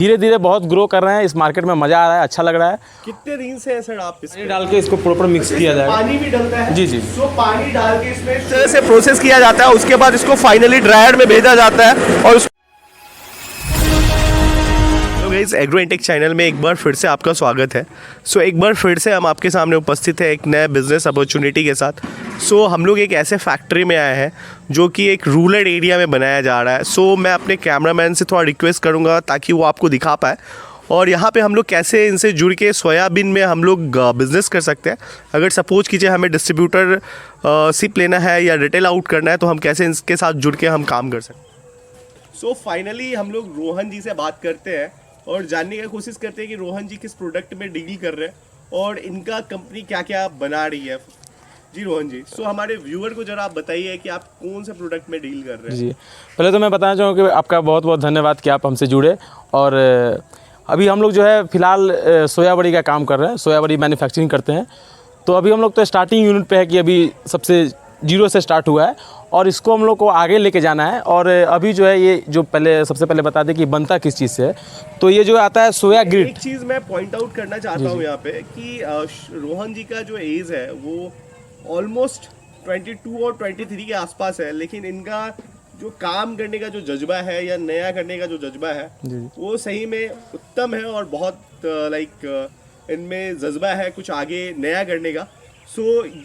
धीरे धीरे बहुत ग्रो कर रहे हैं। इस मार्केट में मज़ा आ रहा है, अच्छा लग रहा है। कितने दिन से है सर आप पानी डाल के इसको प्रॉपर मिक्स किया जाएगा। पानी भी डलता है? जी जी। तो पानी डाल के इसमें इस तरह से प्रोसेस किया जाता है, उसके बाद इसको फाइनली ड्रायर में भेजा जाता है। और गाइस एग्रो इंटेक चैनल में एक बार फिर से आपका स्वागत है। एक बार फिर से हम आपके सामने उपस्थित है एक नए बिजनेस अपॉर्चुनिटी के साथ। हम लोग एक ऐसे फैक्ट्री में आए हैं जो कि एक रूरल एरिया में बनाया जा रहा है। मैं अपने कैमरामैन से थोड़ा रिक्वेस्ट करूंगा ताकि वो आपको दिखा पाए और यहाँ पे हम लोग कैसे इनसे जुड़ के सोयाबीन में हम लोग बिज़नेस कर सकते हैं। अगर सपोज कीजिए हमें डिस्ट्रीब्यूटर सिप लेना है या रिटेल आउट करना है तो हम कैसे इनके साथ जुड़ के हम काम कर सकते हैं। फाइनली हम लोग रोहन जी से बात करते हैं और जानने की कोशिश करते हैं कि रोहन जी किस प्रोडक्ट में डील कर रहे हैं और इनका कंपनी क्या क्या बना रही है। जी रोहन जी, हमारे व्यूअर को जरा आप बताइए कि आप कौन से प्रोडक्ट में डील कर रहे हैं। जी, पहले तो मैं बताना चाहूँगा कि आपका बहुत बहुत धन्यवाद कि आप हमसे जुड़े। और अभी हम लोग जो है फ़िलहाल सोया बड़ी का काम कर रहे हैं, सोया बड़ी मैन्युफैक्चरिंग करते हैं। तो अभी हम लोग तो स्टार्टिंग यूनिट पे है कि अभी सबसे जीरो से स्टार्ट हुआ है और इसको हम लोग को आगे लेके जाना है। और अभी जो है ये जो सबसे पहले बता दें कि बनता किस चीज़ से है। तो ये जो आता है सोया ग्रिट। एक चीज़ मैं पॉइंट आउट करना चाहता हूँ यहाँ पे कि रोहन जी का जो एज है वो ऑलमोस्ट 22 और 23 के आसपास है, लेकिन इनका जो काम करने का जो जज्बा है या नया करने का जो जज्बा है वो सही में उत्तम है और बहुत इनमें जज्बा है कुछ आगे नया करने का।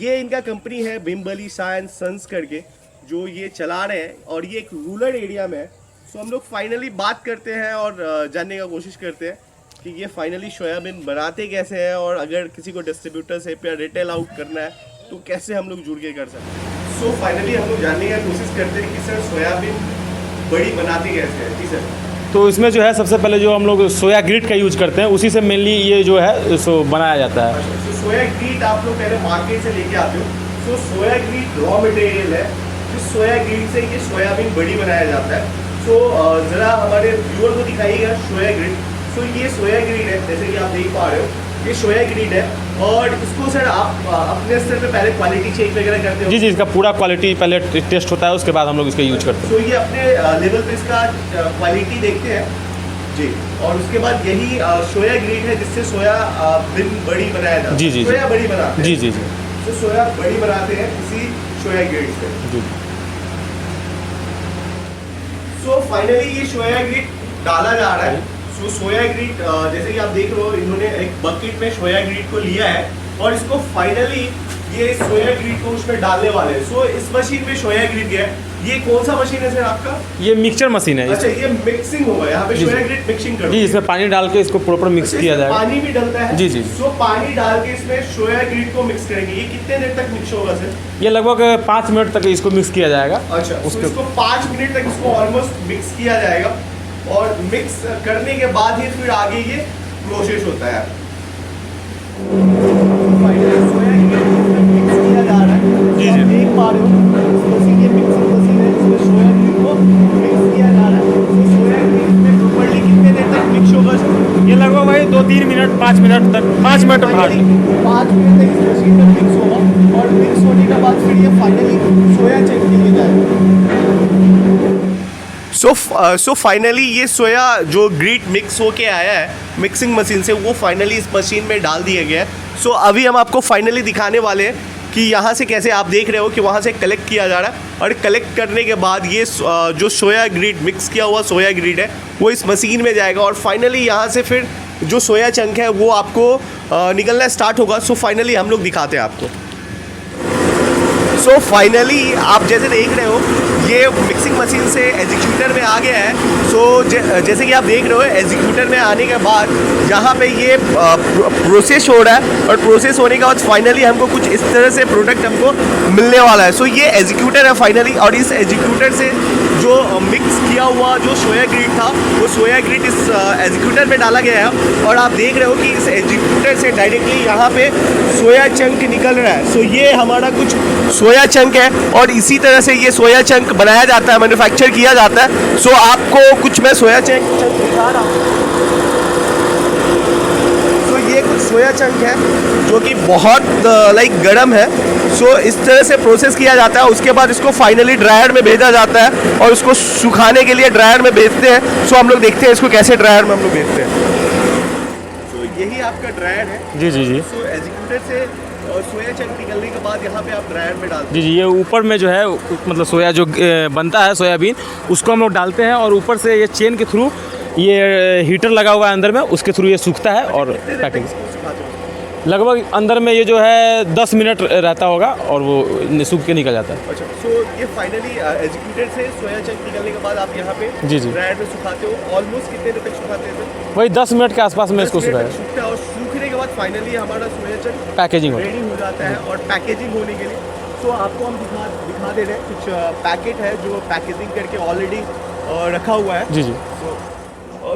ये इनका कंपनी है भीमबली साइंस सन्स करके जो ये चला रहे हैं और ये एक रूरल एरिया में है। हम लोग फाइनली बात करते हैं और जानने का कोशिश करते हैं कि ये फाइनली सोयाबीन बनाते कैसे हैं और अगर किसी को डिस्ट्रीब्यूटर से या रिटेल आउट करना है तो कैसे हम लोग जुड़ के कर सकते हैं। फाइनली हम लोग जानने का कोशिश करते हैं कि सर सोयाबीन बड़ी बनाते कैसे हैं। जी सर। तो इसमें जो है सबसे पहले जो हम लोग सोया ग्रिट का यूज करते हैं उसी से मेनली ये जो है सो बनाया जाता है। सोया ग्रीट आप लोग पहले मार्केट से लेके आते हो। सोया ग्रीट रॉ मटेरियल है, इस सोया ग्रीट से ये सोयाबीन बड़ी बनाया जाता है। ज़रा हमारे व्यूअर को दिखाइएगा सोया ग्रीट। ये सोया ग्रीट है, जैसे कि आप देख पा रहे हो ये सोया ग्रीट है। और इसको सर आप अपने स्तर पे पहले क्वालिटी चेक वगैरह करते हो? जी जी, इसका पूरा क्वालिटी पहले टेस्ट होता है, उसके बाद हम लोग इसका यूज करते हैं। ये अपने लेवल पे इसका क्वालिटी देखते हैं जी, और उसके बाद यही सोया ग्रीट है जिससे सोया बिन बड़ी बनाया जाता है। जी जी, सोया बड़ी बनाते हैं। जी जी जी, तो सोया बड़ी बनाते हैं इसी सोया ग्रीट से। जी। फाइनली ये सोया ग्रीट डाला जा रहा है। सोया ग्रीट जैसे कि आप देख रहे हो इन्होंने एक बकेट में सोया ग्रीट को लिया है और इसको फाइनली ये सोया ग्रीट को उसमें डालने वाले हैं। इस मशीन में सोया ग्रीट गया। ये कौन सा मशीन है सर आपका? ये मिक्सचर मशीन है। अच्छा, ये मिक्सिंग होगा, यहाँ पे सोया ग्रीट मिक्सिंग करो। जी, इसमें पानी डाल के इसको प्रॉपर मिक्स किया जाएगा। पानी भी डलता है? जी जी। पानी डाल के इसमें सोया ग्रीट को मिक्स करेंगे। ये कितने देर तक मिक्स होगा सर? ये लगभग 5 मिनट तक इसको मिक्स किया जाएगा। अच्छा, इसको 5 मिनट तक इसको ऑलमोस्ट मिक्स किया जाएगा और मिक्स करने के बाद ही फिर आगे ये प्रोसेस होता है। सोया ग्रीट मिक्स किया जा रहा है। जी जी, देख पा रहे हो ये मिक्सिंग मशीन है जिसमें सोया ग्रीट को मिक्स किया जा रहा है। सोया ग्रीट में प्रॉपर्ली कितने देर तक मिक्स होगा सर? ये लगभग भाई 2-3 मिनट 5 मिनट तक 5 मिनट 5 मिनट तक इस मशीन में मिक्स होगा और मिक्स होने के बाद फिर ये फाइनली सोया चंक के लिए जाएगा। फाइनली ये सोया जो ग्रीट मिक्स होके आया है मिक्सिंग मशीन से वो फाइनली इस मशीन में डाल दिया गया है। अभी हम आपको फाइनली दिखाने वाले हैं कि यहाँ से कैसे आप देख रहे हो कि वहाँ से कलेक्ट किया जा रहा है और कलेक्ट करने के बाद ये जो सोया ग्रीट मिक्स किया हुआ सोया ग्रीट है वो इस मशीन में जाएगा और फाइनली यहाँ से फिर जो सोया चंक है वो आपको निकलना स्टार्ट होगा। फाइनली हम लोग दिखाते हैं आपको। फाइनली आप जैसे देख रहे हो ये मिक्सिंग मशीन से एग्जीक्यूटर में आ गया है। जैसे कि आप देख रहे हो एग्जीक्यूटर में आने के बाद यहाँ पे ये प्रोसेस हो रहा है और प्रोसेस होने के बाद फाइनली हमको कुछ इस तरह से प्रोडक्ट हमको मिलने वाला है। ये एग्जीक्यूटर है फाइनली और इस एग्जीक्यूटर से जो मिक्स किया हुआ जो सोया ग्रीट था वो सोया ग्रीट इस एग्जीक्यूटर में डाला गया है और आप देख रहे हो कि इस एग्जीक्यूटर से डायरेक्टली यहाँ पे सोया चंक निकल रहा है। ये हमारा कुछ सोया चंक है और इसी तरह से ये सोया चंक बनाया जाता है, मैन्युफैक्चर किया जाता है। आपको कुछ मैं सोया चंक दिखा रहा हूँ। ये कुछ सोया चंक है जो कि बहुत लाइक गर्म है। सो इस तरह से प्रोसेस किया जाता है, उसके बाद इसको फाइनली ड्रायर में भेजा जाता है और उसको सुखाने के लिए ड्रायर में भेजते हैं। सो हम लोग देखते हैं इसको कैसे ड्रायर में हम लोग भेजते हैं। सो यही आपका ड्रायर है। जी जी जी सो एग्जीक्यूटर से सोया चंक निकलने के बाद यहाँ पे आप ड्रायर में डालते जी जी, ये ऊपर में जो है मतलब सोया जो बनता है सोयाबीन, उसको हम लोग डालते हैं और ऊपर से ये चेन के थ्रू ये हीटर लगा हुआ है अंदर में, उसके थ्रू ये सूखता है और हैं। पैकिंग इसको सुखाते हो? लगभग अंदर में ये जो है 10 मिनट रहता होगा और वो सूख के निकल जाता है। अच्छा, सो ये फाइनली एग्जीक्यूटर से सोया चंक निकलने के बाद आप यहाँ पे जी जी, ड्रायर में सुखाते हो। ऑलमोस्ट कितने देर तक सुखाते हैं सर? वही 10 मिनट के आसपास में इसको 10 मिनट सुखाया, तक सूखता है और सूखने के बाद फाइनली हमारा सोया चंक पैकेजिंग हो। रेडी हो जाता है। और पैकेजिंग होने के लिए सो आपको हम दिखा दे रहे हैं कुछ पैकेट है जो पैकेजिंग करके ऑलरेडी रखा हुआ है। जी जी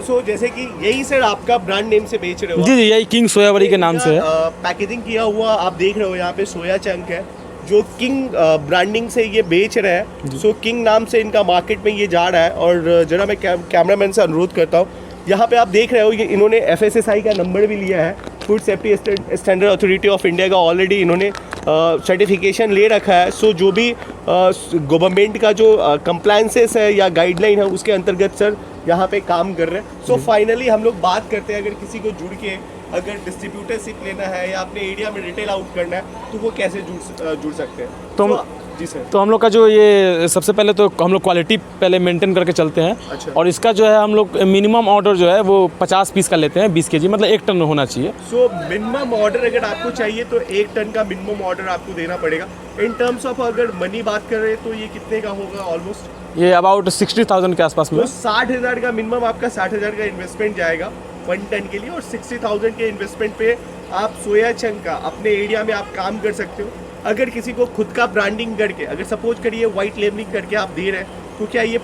सो जैसे कि यही सर आपका ब्रांड नेम से बेच रहे हो? जी जी, यही किंग सोयाबड़ी के नाम से है। पैकेजिंग किया हुआ आप देख रहे हो यहाँ पे सोया चंक है जो किंग ब्रांडिंग से ये बेच रहे हैं। सो किंग नाम से इनका मार्केट में ये जा रहा है। और जरा मैं कैमरामैन से अनुरोध करता हूँ, यहाँ पे आप देख रहे हो ये इन्होंने FSSAI का नंबर भी लिया है, food safety standard authority of India का ऑलरेडी इन्होंने सर्टिफिकेशन ले रखा है। सो जो भी गवर्नमेंट का जो कंप्लायंसेस है या गाइडलाइन है उसके अंतर्गत सर यहाँ पे काम कर रहे हैं। सो फाइनली हम लोग बात करते हैं, अगर किसी को जुड़ के अगर डिस्ट्रीब्यूटरशिप लेना है या अपने एरिया में रिटेल आउट करना है तो वो कैसे जुड़ सकते हैं? तो जी सर। तो हम लोग का जो ये सबसे पहले तो हम लोग क्वालिटी पहले मेंटेन करके चलते हैं। अच्छा। और इसका जो है हम लोग मिनिमम ऑर्डर जो है वो 50 पीस का लेते हैं, 20 kg, मतलब 1 टन होना चाहिए। सो मिनिमम ऑर्डर अगर आपको चाहिए तो 1 टन का मिनिमम ऑर्डर आपको देना पड़ेगा। इन टर्म्स ऑफ अगर मनी बात कर रहे हैं तो ये कितने का होगा ऑलमोस्ट? ये अबाउट 60,000 के आसपास में। तो 60,000 का मिनिमम आपका 60,000 का इन्वेस्टमेंट जाएगा 1 टन के लिए। और 60,000 के इन्वेस्टमेंट पे आप सोया चंक का अपने एरिया में आप काम कर सकते हो। अगर किसी को खुद का ब्रांडिंग करके, अगर सपोज करिए वाइट लेबलिंग करके आप दे रहे हैं तो क्या ये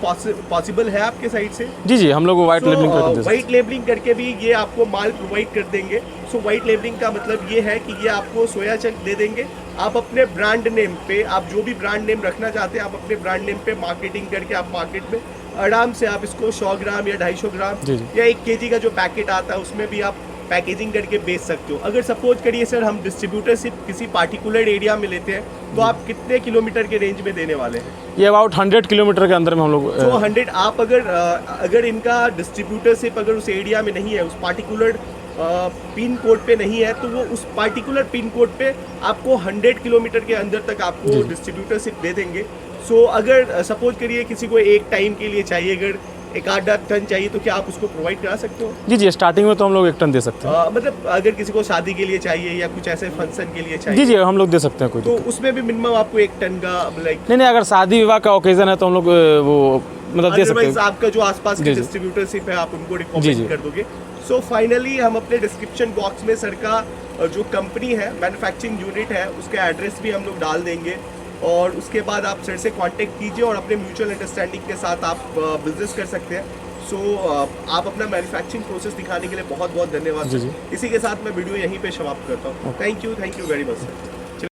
पॉसिबल है आपके साइड से? जी जी, हम लोग वाइट लेबलिंग करके देते हैं। वाइट लेबलिंग करके भी ये आपको माल प्रोवाइड कर देंगे। सो वाइट लेबलिंग का मतलब ये है कि ये आपको सोया चंक दे देंगे, आप अपने ब्रांड नेम पे, आप जो भी ब्रांड नेम रखना चाहते हैं आप अपने ब्रांड नेम पे मार्केटिंग करके आप मार्केट में आराम से आप इसको 100 ग्राम या 250 ग्राम या 1 kg का जो पैकेट आता है उसमें भी आप पैकेजिंग करके बेच सकते हो। अगर सपोज करिए सर हम डिस्ट्रीब्यूटरशिप किसी पार्टिकुलर एरिया में लेते हैं तो आप कितने किलोमीटर के रेंज में देने वाले हैं? ये अबाउट 100 किलोमीटर के अंदर में हम लोग। तो 100 आप अगर इनका डिस्ट्रीब्यूटरशिप अगर उस एरिया में नहीं है, उस पार्टिकुलर पिन कोड पे नहीं है, तो वो उस पार्टिकुलर पिन कोड पे आपको 100 किलोमीटर के अंदर तक आपको डिस्ट्रीब्यूटरशिप दे देंगे। सो अगर सपोज करिए किसी को एक टाइम के लिए चाहिए, अगर 1-8 टन चाहिए तो क्या आप उसको प्रोवाइड करा सकते हो? जी जी, स्टार्टिंग में तो हम लोग 1 टन दे सकते हैं। मतलब अगर किसी को शादी के लिए चाहिए या कुछ ऐसे फंक्शन के लिए चाहिए जी जी, हम लोग दे सकते हैं, कोई तो उसमें भी मिनिमम आपको 1 टन का लाइक? नहीं, अगर शादी विवाह का ओकेजन है तो हम लोग वो मतलब दे सकते हैं। आपका जो आसपास के डिस्ट्रीब्यूटरशिप है आप उनको रिकमेंड कर दोगे। सो फाइनली हम अपने डिस्क्रिप्शन बॉक्स में सर का जो कंपनी है, मैन्युफैक्चरिंग यूनिट है, उसका एड्रेस भी हम लोग डाल देंगे। और उसके बाद आप सर से कांटेक्ट कीजिए और अपने म्यूचुअल अंडरस्टैंडिंग के साथ आप बिजनेस कर सकते हैं। सो आप अपना मैन्युफैक्चरिंग प्रोसेस दिखाने के लिए बहुत बहुत धन्यवाद। इसी के साथ मैं वीडियो यहीं पे समाप्त करता हूँ। Thank you very much sir.